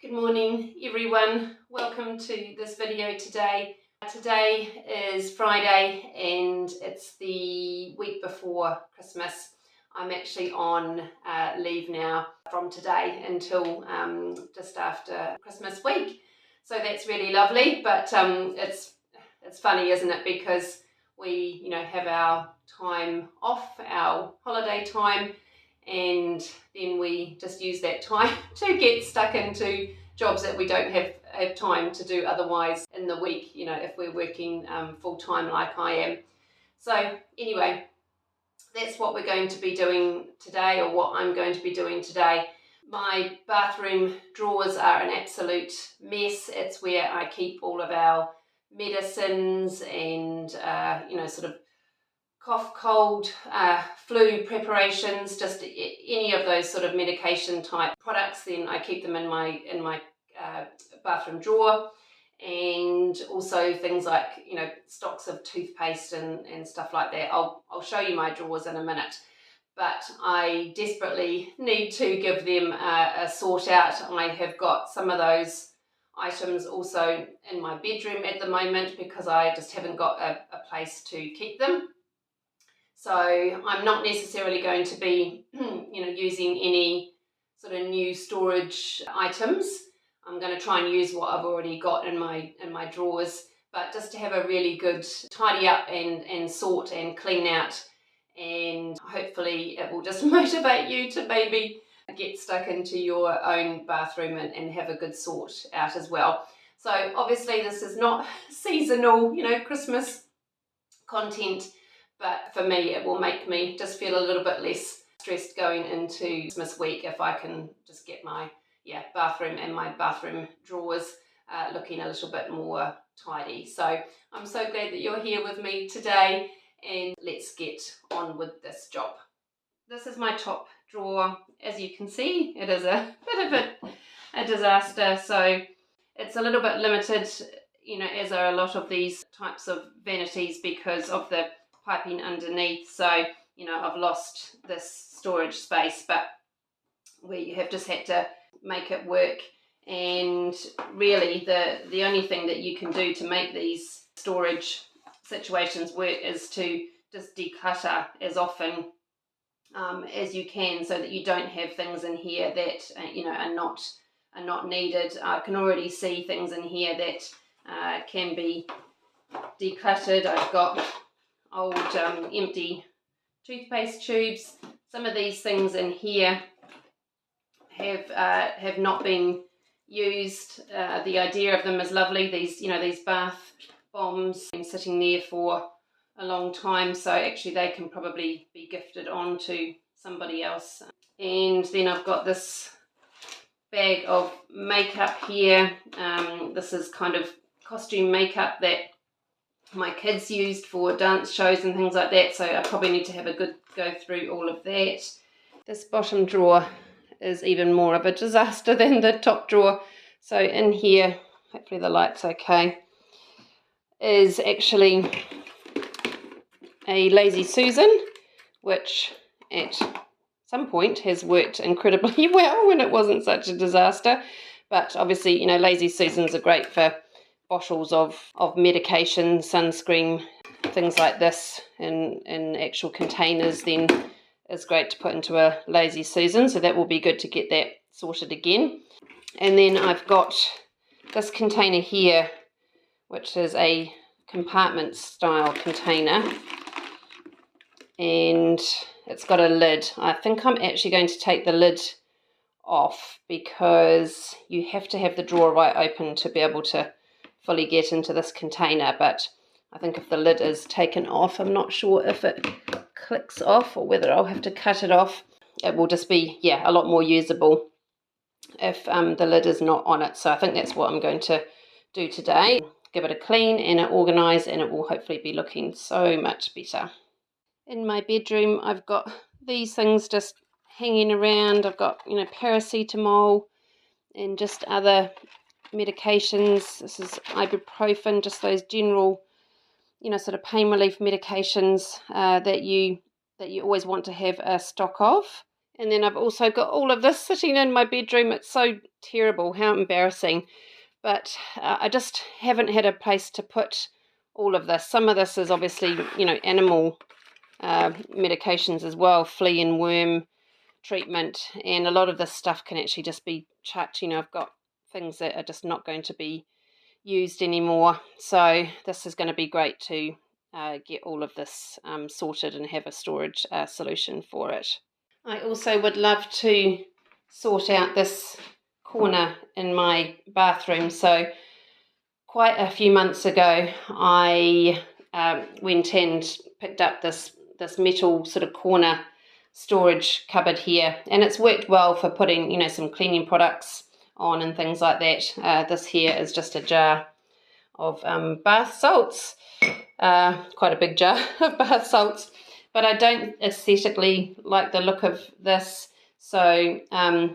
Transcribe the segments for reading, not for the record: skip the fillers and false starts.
Good morning everyone, welcome to this video today. Today is Friday and it's the week before Christmas. I'm actually on leave now from today until just after Christmas week. So that's really lovely, but it's funny, isn't it? Because we have our time off, our holiday time, and then we just use that time to get stuck into jobs that we don't have time to do otherwise in the week, if we're working full-time like I am. So anyway, that's what we're going to be doing today, or what I'm going to be doing today. My bathroom drawers are an absolute mess. It's where I keep all of our medicines and sort of cough, cold, flu preparations, just any of those sort of medication type products. Then I keep them in my bathroom drawer, and also things like stocks of toothpaste and stuff like that. I'll show you my drawers in a minute, but I desperately need to give them a sort out. I have got some of those items also in my bedroom at the moment because I just haven't got a place to keep them. So I'm not necessarily going to be, using any sort of new storage items. I'm going to try and use what I've already got in my drawers, but just to have a really good tidy up and sort and clean out, and hopefully it will just motivate you to maybe get stuck into your own bathroom and have a good sort out as well. So obviously this is not seasonal, Christmas content, but for me it will make me just feel a little bit less stressed going into Christmas week if I can just get my bathroom and my bathroom drawers looking a little bit more tidy. So I'm so glad that you're here with me today, and let's get on with this job. This is my top drawer. As you can see, it is a bit of a disaster, so it's a little bit limited, as are a lot of these types of vanities, because of the piping underneath. So I've lost this storage space, but we have just had to make it work. And really the only thing that you can do to make these storage situations work is to just declutter as often as you can, so that you don't have things in here that are not needed. I can already see things in here that can be decluttered. I've got old empty toothpaste tubes. Some of these things in here have not been used. The idea of them is lovely. These bath bombs been sitting there for a long time, so actually they can probably be gifted on to somebody else. And then I've got this bag of makeup here. This is kind of costume makeup that my kids used for dance shows and things like that, so I probably need to have a good go through all of that. This bottom drawer is even more of a disaster than the top drawer. So in here, hopefully the light's okay, is actually a Lazy Susan, which at some point has worked incredibly well when it wasn't such a disaster. But obviously, Lazy Susans are great for bottles of medication, sunscreen, things like this in actual containers. Then is great to put into a Lazy Susan, so that will be good to get that sorted again. And then I've got this container here, which is a compartment style container, and it's got a lid. I think I'm actually going to take the lid off, because you have to have the drawer right open to be able to fully get into this container. But I think if the lid is taken off, I'm not sure if it clicks off or whether I'll have to cut it off. It will just be a lot more usable if the lid is not on it. So I think that's what I'm going to do today. Give it a clean and an organise, and it will hopefully be looking so much better. In my bedroom, I've got these things just hanging around. I've got paracetamol and just other medications. This is ibuprofen, just those general sort of pain relief medications that you always want to have a stock of And then I've also got all of this sitting in my bedroom. It's so terrible, how embarrassing. But I just haven't had a place to put all of this. Some of this is obviously, animal medications as well, flea and worm treatment. And a lot of this stuff can actually just be chucked. I've got things that are just not going to be used anymore. So this is going to be great to get all of this sorted and have a storage solution for it. I also would love to sort out this corner in my bathroom. So quite a few months ago, I went and picked up this metal sort of corner storage cupboard here, and it's worked well for putting some cleaning products on and things like that. This here is just a jar of bath salts, quite a big jar of bath salts, but I don't aesthetically like the look of this. So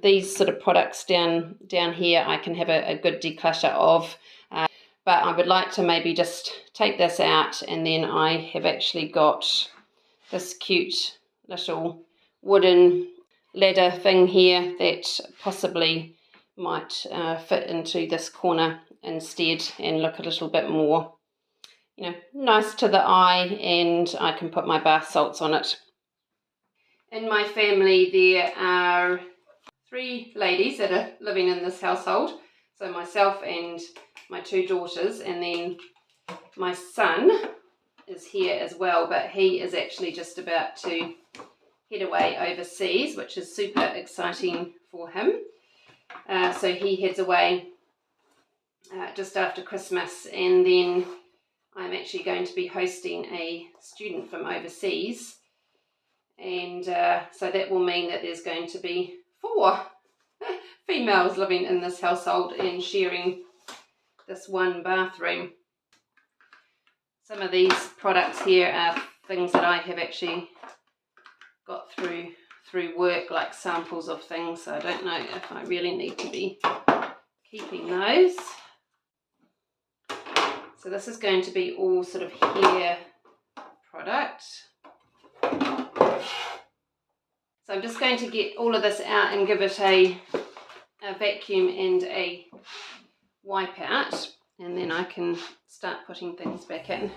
these sort of products down here I can have a good declutter of, but I would like to maybe just take this out, and then I have actually got this cute little wooden ladder thing here that possibly might fit into this corner instead and look a little bit more nice to the eye, and I can put my bath salts on it. In my family there are 3 ladies that are living in this household, so myself and my 2 daughters, and then my son is here as well, but he is actually just about to head away overseas, which is super exciting for him. So he heads away just after Christmas, and then I'm actually going to be hosting a student from overseas, and so that will mean that there's going to be 4 females living in this household and sharing this one bathroom. Some of these products here are things that I have actually got through work, like samples of things, so I don't know if I really need to be keeping those. So this is going to be all sort of hair product. So I'm just going to get all of this out and give it a vacuum and a wipe out, and then I can start putting things back in.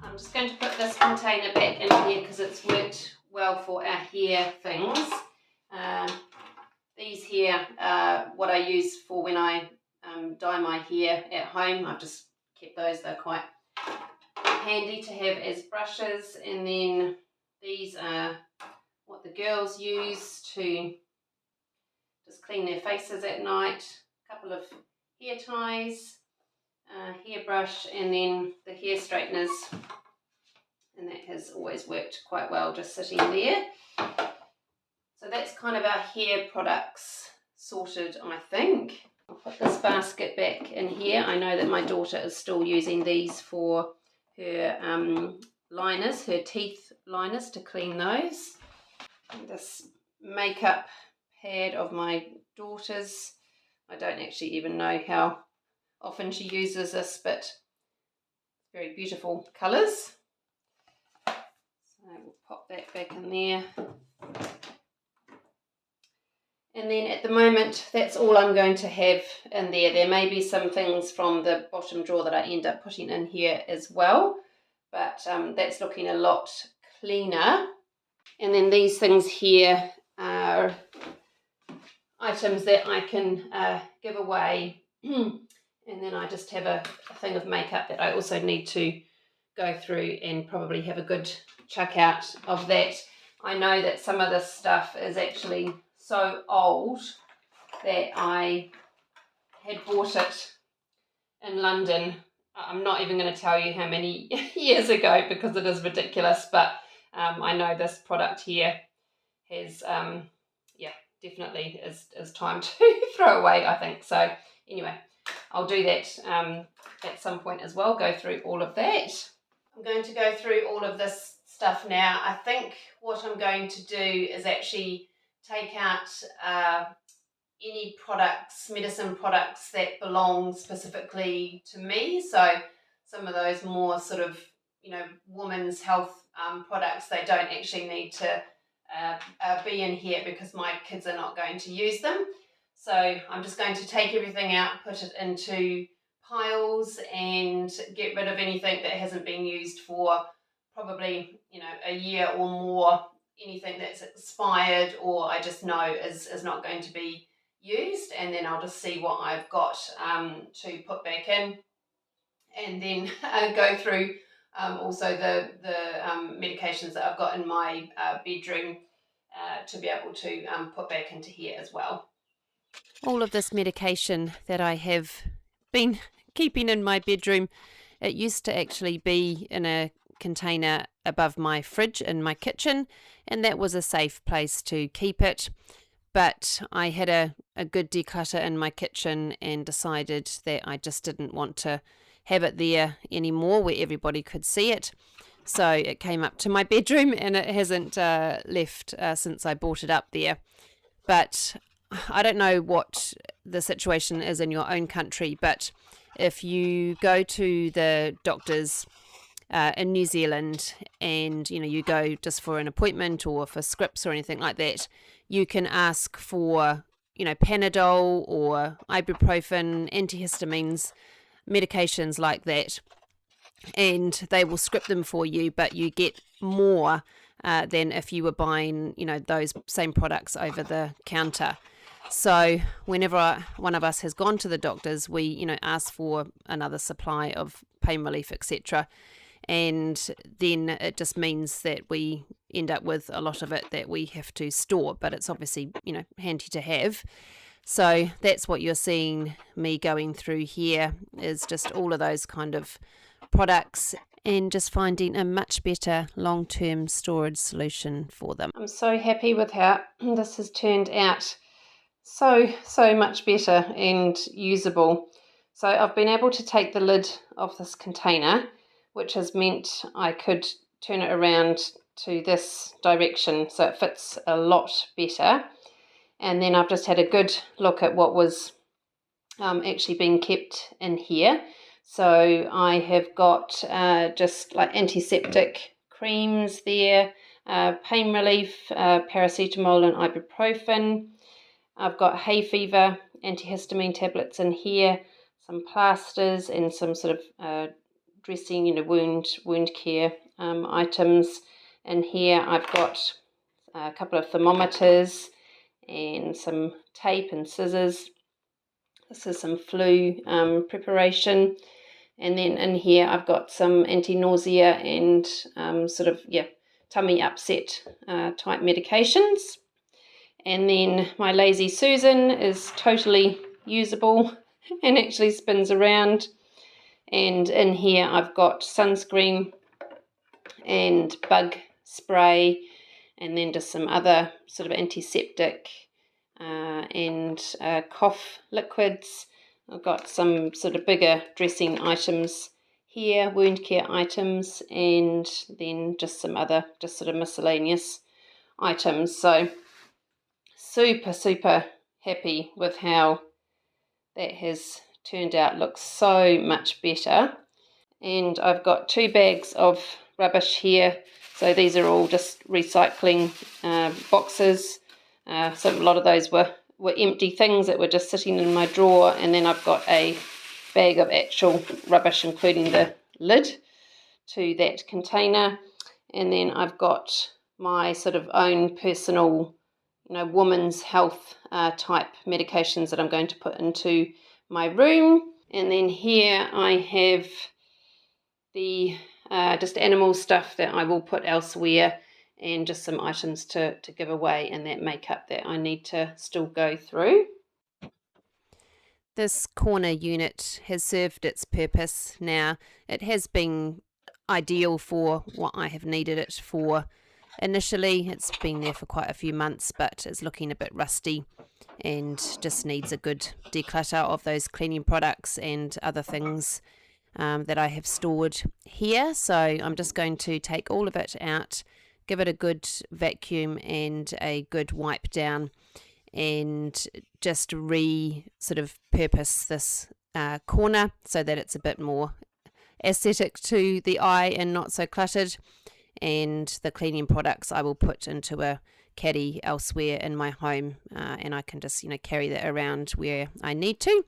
I'm just going to put this container back in here because it's worked well for our hair things. These here are what I use for when I dye my hair at home. I've just kept those, they're quite handy to have as brushes. And then these are what the girls use to just clean their faces at night. A couple of hair ties, hairbrush, and then the hair straighteners. And that has always worked quite well, just sitting there. So that's kind of our hair products sorted, I think. I'll put this basket back in here. I know that my daughter is still using these for her liners, her teeth liners, to clean those. And this makeup pad of my daughter's. I don't actually even know how often she uses this, but very beautiful colours. So we'll pop that back in there. And then at the moment, that's all I'm going to have in there. There may be some things from the bottom drawer that I end up putting in here as well, but that's looking a lot cleaner. And then these things here are items that I can give away. And then I just have a thing of makeup that I also need to go through and probably have a good chuck out of that. I know that some of this stuff is actually so old that I had bought it in London. I'm not even going to tell you how many years ago because it is ridiculous, but I know this product here has, definitely is time to throw away, I think. So anyway, I'll do that at some point as well, go through all of that. I'm going to go through all of this stuff now. I think what I'm going to do is actually take out any products, medicine products that belong specifically to me. So some of those more sort of, women's health products, they don't actually need to be in here because my kids are not going to use them. So I'm just going to take everything out, put it into piles, and get rid of anything that hasn't been used for probably, a year or more. Anything that's expired or I just know is not going to be used, and then I'll just see what I've got to put back in, and then go through also the medications that I've got in my bedroom to be able to put back into here as well. All of this medication that I have been keeping in my bedroom, it used to actually be in a container above my fridge in my kitchen, and that was a safe place to keep it. But I had a good declutter in my kitchen and decided that I just didn't want to have it there anymore where everybody could see it. So it came up to my bedroom, and it hasn't left since I brought it up there. But I don't know what the situation is in your own country, but if you go to the doctors in New Zealand and you go just for an appointment or for scripts or anything like that, you can ask for Panadol or ibuprofen, antihistamines, medications like that, and they will script them for you, but you get more than if you were buying those same products over the counter. So whenever one of us has gone to the doctors, we ask for another supply of pain relief, etc., and then it just means that we end up with a lot of it that we have to store, but it's obviously handy to have. So that's what you're seeing me going through here, is just all of those kind of products and just finding a much better long-term storage solution for them. I'm so happy with how this has turned out. So much better and usable. So I've been able to take the lid off this container, which has meant I could turn it around to this direction so it fits a lot better. And then I've just had a good look at what was actually being kept in here. So I have got just like antiseptic creams there, pain relief, paracetamol and ibuprofen. I've got hay fever antihistamine tablets in here, some plasters and some sort of dressing, wound care items. In here I've got a couple of thermometers and some tape and scissors. This is some flu preparation. And then in here I've got some anti-nausea and tummy upset type medications. And then my Lazy Susan is totally usable and actually spins around. And in here I've got sunscreen and bug spray, and then just some other sort of antiseptic and cough liquids. I've got some sort of bigger dressing items here, wound care items, and then just some other just sort of miscellaneous items. So super happy with how that has turned out. Looks so much better. And I've got 2 bags of rubbish here. So these are all just recycling boxes. So a lot of those were empty things that were just sitting in my drawer. And then I've got a bag of actual rubbish, including the lid to that container. And then I've got my sort of own personal woman's health type medications that I'm going to put into my room. And then here I have the just animal stuff that I will put elsewhere, and just some items to give away, and that makeup that I need to still go through. This corner unit has served its purpose now. It has been ideal for what I have needed it for. Initially, it's been there for quite a few months, but it's looking a bit rusty and just needs a good declutter of those cleaning products and other things. that I have stored here. So I'm just going to take all of it out, give it a good vacuum and a good wipe down, and just sort of purpose this corner so that it's a bit more aesthetic to the eye and not so cluttered. And the cleaning products I will put into a caddy elsewhere in my home, and I can just carry that around where I need to.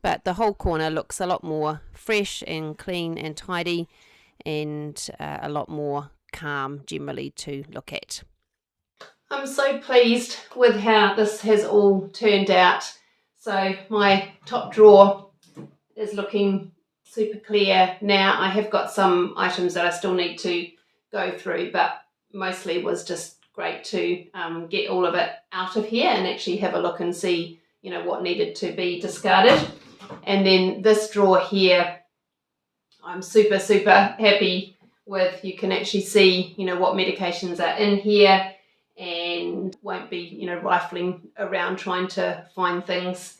But the whole corner looks a lot more fresh and clean and tidy, and a lot more calm generally to look at. I'm so pleased with how this has all turned out. So my top drawer is looking super clear now. I have got some items that I still need to go through, but mostly was just great to get all of it out of here and actually have a look and see what needed to be discarded. And then this drawer here, I'm super happy with. You can actually see what medications are in here, and won't be rifling around trying to find things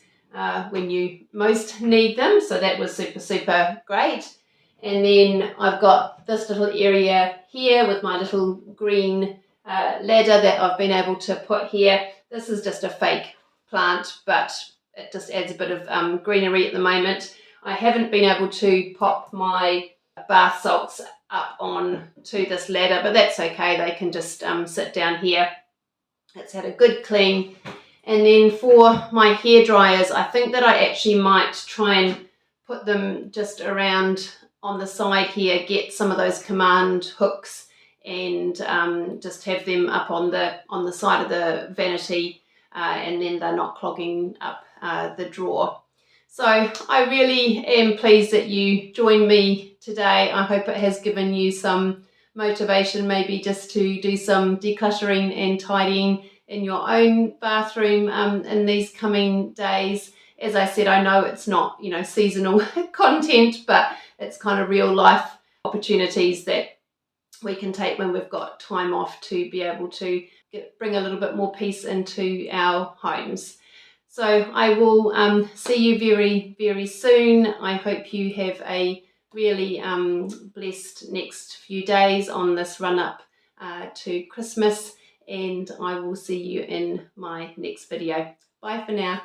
when you most need them. So that was super great. And then I've got this little area here with my little green ladder that I've been able to put here. This is just a fake plant, but it just adds a bit of greenery at the moment. I haven't been able to pop my bath salts up on to this ladder, but that's okay. They can just sit down here. It's had a good clean. And then for my hair dryers, I think that I actually might try and put them just around on the side here, get some of those command hooks, and just have them up on the side of the vanity, and then they're not clogging up the drawer. So I really am pleased that you joined me today. I hope it has given you some motivation, maybe just to do some decluttering and tidying in your own bathroom in these coming days. As I said, I know it's not seasonal content, but it's kind of real life opportunities that we can take when we've got time off to be able to bring a little bit more peace into our homes. So I will see you very soon. I hope you have a really blessed next few days on this run up to Christmas, and I will see you in my next video. Bye for now.